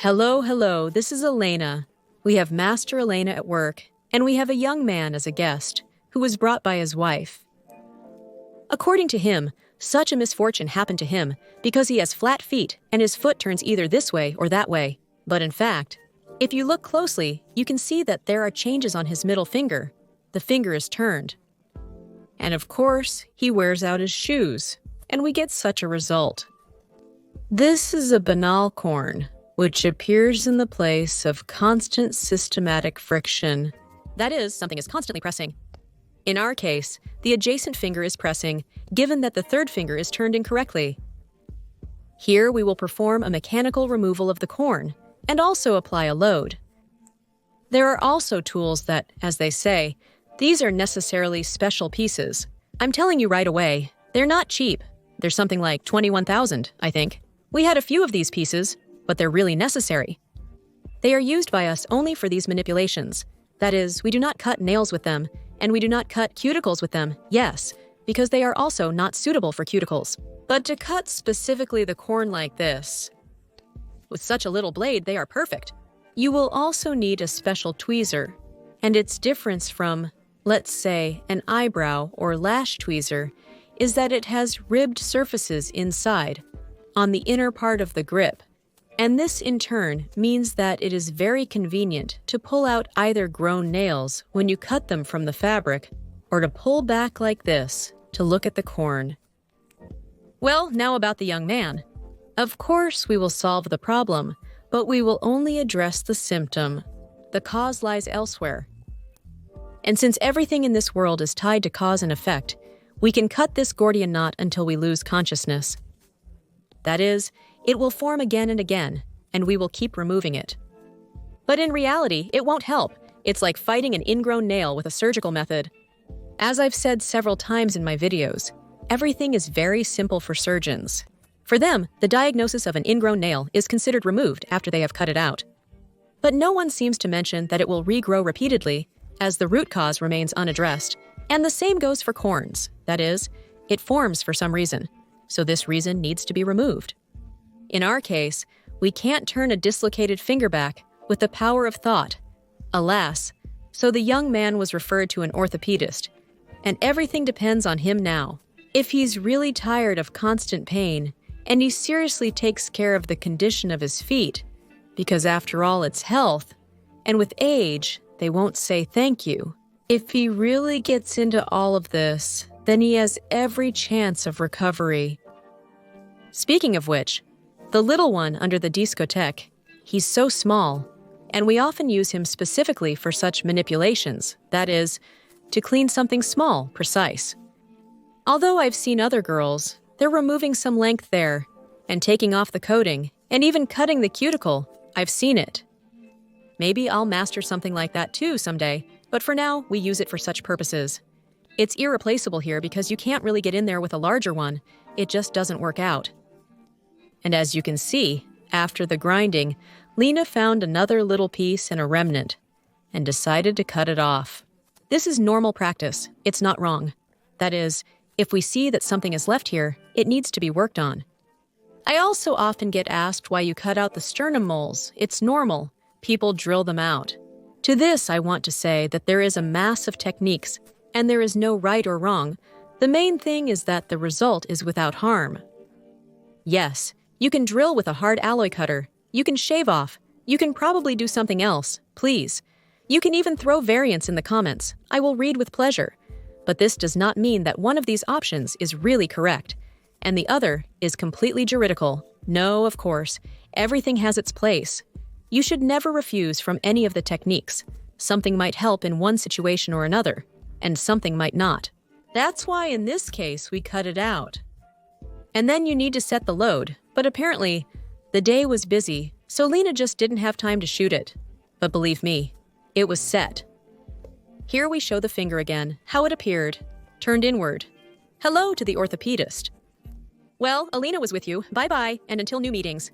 Hello, this is Elena. We have Master Elena at work, and we have a young man as a guest, who was brought by his wife. According to him, such a misfortune happened to him because he has flat feet and his foot turns either this way or that way. But in fact, if you look closely, you can see that there are changes on his middle finger. The finger is turned. And of course, he wears out his shoes, and we get such a result. This is a banal corn, which appears in the place of constant systematic friction. That is, something is constantly pressing. In our case, the adjacent finger is pressing, given that the third finger is turned incorrectly. Here we will perform a mechanical removal of the corn, and also apply a load. There are also tools that, as they say, these are necessarily special pieces. I'm telling you right away, they're not cheap. They're something like 21,000, I think. We had a few of these pieces, but they're really necessary. They are used by us only for these manipulations. That is, we do not cut nails with them, and we do not cut cuticles with them, yes, because they are also not suitable for cuticles. But to cut specifically the corn like this, with such a little blade, they are perfect. You will also need a special tweezer, and its difference from, let's say, an eyebrow or lash tweezer is that it has ribbed surfaces inside, on the inner part of the grip. And this, in turn, means that it is very convenient to pull out either grown nails when you cut them from the fabric, or to pull back like this to look at the corn. Well, now about the young man. Of course, we will solve the problem, but we will only address the symptom. The cause lies elsewhere. And since everything in this world is tied to cause and effect, we can cut this Gordian knot until we lose consciousness. That is, it will form again and again, and we will keep removing it. But in reality, it won't help. It's like fighting an ingrown nail with a surgical method. As I've said several times in my videos, everything is very simple for surgeons. For them, the diagnosis of an ingrown nail is considered removed after they have cut it out. But no one seems to mention that it will regrow repeatedly, as the root cause remains unaddressed. And the same goes for corns. That is, it forms for some reason, so this reason needs to be removed. In our case, we can't turn a dislocated finger back with the power of thought. Alas, so the young man was referred to an orthopedist, and everything depends on him now. If he's really tired of constant pain, and he seriously takes care of the condition of his feet, because after all it's health, and with age, they won't say thank you. If he really gets into all of this, then he has every chance of recovery. Speaking of which, the little one under the discotheque, he's so small, and we often use him specifically for such manipulations, that is, to clean something small, precise. Although I've seen other girls, they're removing some length there, and taking off the coating, and even cutting the cuticle. I've seen it. Maybe I'll master something like that too someday, but for now, we use it for such purposes. It's irreplaceable here because you can't really get in there with a larger one. It just doesn't work out. And as you can see, after the grinding, Lena found another little piece and a remnant, and decided to cut it off. This is normal practice. It's not wrong. That is, if we see that something is left here, it needs to be worked on. I also often get asked why you cut out the sternum moles. It's normal. People drill them out. To this, I want to say that there is a mass of techniques, and there is no right or wrong. The main thing is that the result is without harm. Yes, you can drill with a hard alloy cutter. You can shave off. You can probably do something else. Please. You can even throw variants in the comments. I will read with pleasure. But this does not mean that one of these options is really correct, and the other is completely juridical. No, of course, everything has its place. You should never refuse from any of the techniques. Something might help in one situation or another, and something might not. That's why in this case we cut it out. And then you need to set the load, but apparently the day was busy, so Lena just didn't have time to shoot it. But believe me, it was set. Here we show the finger again, how it appeared, turned inward. Hello to the orthopedist. Well, Alina was with you. Bye-bye, and until new meetings.